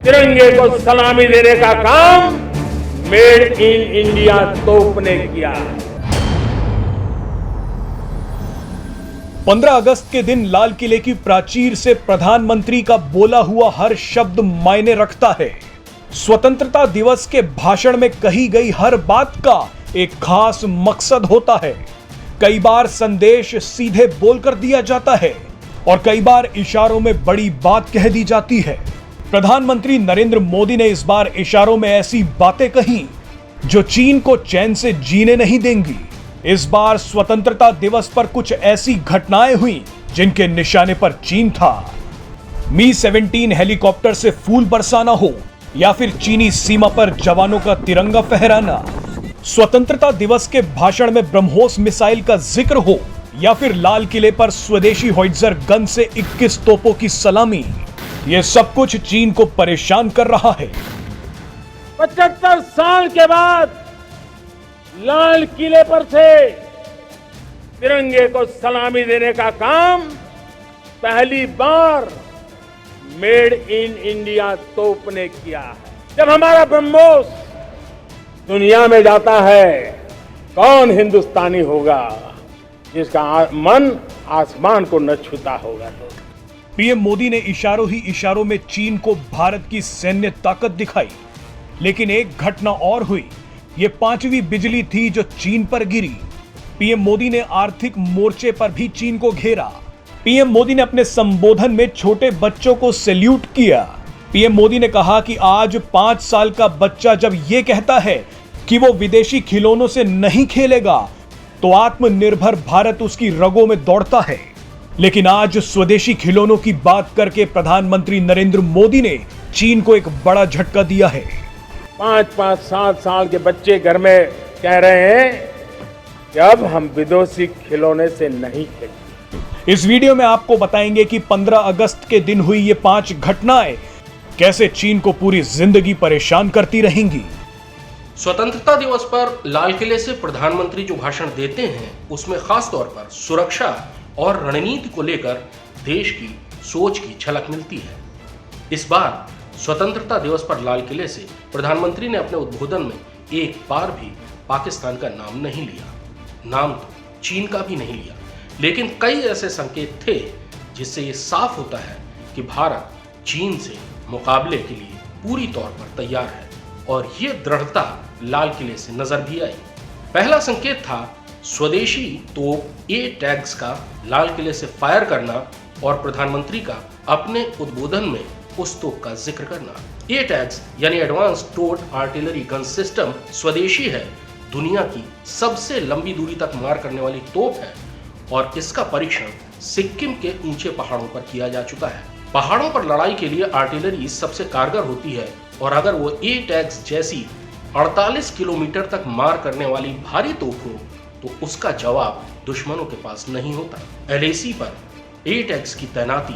तिरंगे को सलामी देने का काम मेड इन इंडिया तोप ने किया। 15 अगस्त के दिन लाल किले की प्राचीर से प्रधानमंत्री का बोला हुआ हर शब्द मायने रखता है। स्वतंत्रता दिवस के भाषण में कही गई हर बात का एक खास मकसद होता है। कई बार संदेश सीधे बोलकर दिया जाता है और कई बार इशारों में बड़ी बात कह दी जाती है। प्रधानमंत्री नरेंद्र मोदी ने इस बार इशारों में ऐसी बातें कही जो चीन को चैन से जीने नहीं देंगी। इस बार स्वतंत्रता दिवस पर कुछ ऐसी घटनाएं हुई जिनके निशाने पर चीन था। मी-17 हेलीकॉप्टर से फूल बरसाना हो या फिर चीनी सीमा पर जवानों का तिरंगा फहराना, स्वतंत्रता दिवस के भाषण में ब्रह्मोस मिसाइल का जिक्र हो या फिर लाल किले पर स्वदेशी होइट्जर गन से 21 तोपों की सलामी, ये सब कुछ चीन को परेशान कर रहा है। 75 साल के बाद लाल किले पर से तिरंगे को सलामी देने का काम पहली बार मेड इन इंडिया तोप ने किया है। जब हमारा ब्रह्मोस दुनिया में जाता है, कौन हिंदुस्तानी होगा जिसका मन आसमान को न छूता होगा। तो पीएम मोदी ने इशारों ही इशारों में चीन को भारत की सैन्य ताकत दिखाई, लेकिन एक घटना और हुई। ये 5वीं बिजली थी जो चीन पर गिरी। पीएम मोदी ने आर्थिक मोर्चे पर भी चीन को घेरा। पीएम मोदी ने अपने संबोधन में छोटे बच्चों को सैल्यूट किया। पीएम मोदी ने कहा कि आज 5 साल का बच्चा जब ये कहता है कि वो विदेशी खिलौनों से नहीं खेलेगा तो आत्मनिर्भर भारत उसकी रगों में दौड़ता है। लेकिन आज स्वदेशी खिलौनों की बात करके प्रधानमंत्री नरेंद्र मोदी ने चीन को एक बड़ा झटका दिया है। 5-5, 7 साल के बच्चे घर में कह रहे हैं कि अब हम विदेशी खिलौने से नहीं खेलेंगे। इस वीडियो में आपको बताएंगे कि 15 अगस्त के दिन हुई ये 5 घटनाएं कैसे चीन को पूरी जिंदगी परेशान करती रहेंगी। स्वतंत्रता दिवस पर लाल किले से प्रधानमंत्री जो भाषण देते हैं उसमें खास तौर पर सुरक्षा और रणनीति को लेकर देश की सोच की झलक मिलती है। इस बार स्वतंत्रता दिवस पर लाल किले से प्रधानमंत्री ने अपने उद्बोधन में एक बार भी पाकिस्तान का नाम नहीं लिया, नाम तो चीन का भी नहीं लिया, लेकिन कई ऐसे संकेत थे जिससे ये साफ होता है कि भारत चीन से मुकाबले के लिए पूरी तौर पर तैयार है और ये दृढ़ता लाल किले से नजर भी आई। पहला संकेत था स्वदेशी तोप A-टैग्स का लाल किले से फायर करना और प्रधानमंत्री का अपने उद्बोधन में उस तोप का जिक्र करना। A-टैग्स यानी advance toad artillery gun system स्वदेशी है, दुनिया की सबसे लंबी दूरी तक मार करने वाली तोप है और इसका परीक्षण सिक्किम के ऊंचे पहाड़ों पर किया जा चुका है। पहाड़ों पर लड़ाई के लिए आर्टिलरी सबसे कारगर होती है और अगर वो A-टैग्स जैसी 48 किलोमीटर तक मार करने वाली भारी तोप हो तो उसका जवाब दुश्मनों के पास नहीं होता। LAC पर A-टैग्स की तैनाती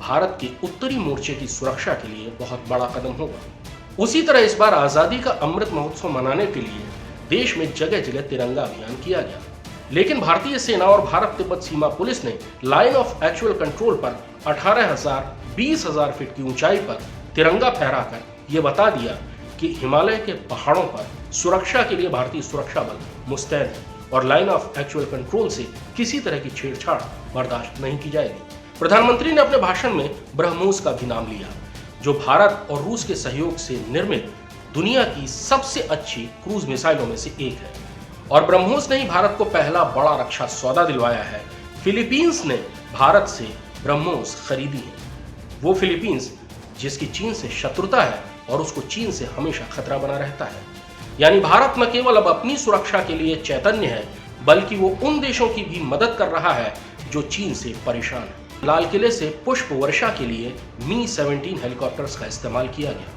भारत के उत्तरी मोर्चे की सुरक्षा के लिए बहुत बड़ा कदम होगा। उसी तरह इस बार आजादी का अमृत महोत्सव मनाने के लिए देश में जगह जगह तिरंगा अभियान किया गया, लेकिन भारतीय सेना और भारत तिब्बत सीमा पुलिस ने लाइन ऑफ एक्चुअल कंट्रोल पर 18,000-20,000 फीट की ऊंचाई पर तिरंगा फहराकर ये बता दिया कि हिमालय के पहाड़ों पर सुरक्षा के लिए भारतीय सुरक्षा बल मुस्तैद है और लाइन ऑफ एक्चुअल कंट्रोल से किसी तरह की छेड़छाड़ बर्दाश्त नहीं की जाएगी। प्रधानमंत्री ने अपने भाषण में ब्रह्मोस का भी नाम लिया, जो भारत और रूस के सहयोग से निर्मित दुनिया की सबसे अच्छी क्रूज मिसाइलों में से एक है और ब्रह्मोस ने ही भारत को पहला बड़ा रक्षा सौदा दिलवाया है। फिलीपींस ने भारत से ब्रह्मोस खरीदी है, वो फिलीपींस जिसकी चीन से शत्रुता है और उसको चीन से हमेशा खतरा बना रहता है। यानी भारत न केवल अब अपनी सुरक्षा के लिए चैतन्य है, बल्कि वो उन देशों की भी मदद कर रहा है जो चीन से परेशान है। लाल किले से पुष्प वर्षा के लिए मी-17 हेलीकॉप्टर्स का इस्तेमाल किया गया।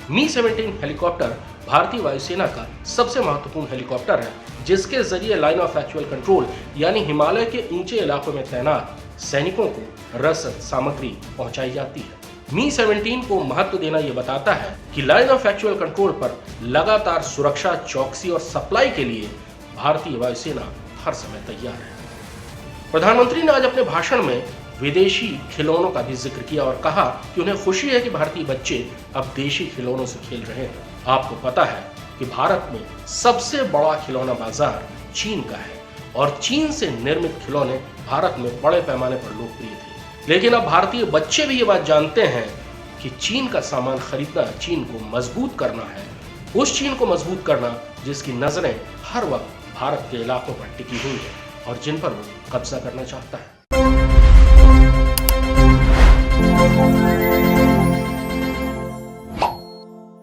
मी-17 हेलीकॉप्टर भारतीय वायुसेना का सबसे महत्वपूर्ण हेलीकॉप्टर है, जिसके जरिए लाइन ऑफ एक्चुअल कंट्रोल यानी हिमालय के ऊंचे इलाकों में तैनात सैनिकों को रसद सामग्री पहुंचाई जाती है। मी-17 को महत्व देना यह बताता है कि लाइन ऑफ एक्चुअल कंट्रोल पर लगातार सुरक्षा, चौकसी और सप्लाई के लिए भारतीय वायुसेना हर समय तैयार है। प्रधानमंत्री ने आज अपने भाषण में विदेशी खिलौनों का भी जिक्र किया और कहा कि उन्हें खुशी है कि भारतीय बच्चे अब देशी खिलौनों से खेल रहे हैं। आपको पता है कि भारत में सबसे बड़ा खिलौना बाजार चीन का है और चीन से निर्मित खिलौने भारत में बड़े पैमाने पर लोकप्रिय थे। लेकिन अब भारतीय बच्चे भी ये बात जानते हैं कि चीन का सामान खरीदना चीन को मजबूत करना है, उस चीन को मजबूत करना जिसकी नजरें हर वक्त भारत के इलाकों पर टिकी हुई है और जिन पर वो कब्जा करना चाहता है।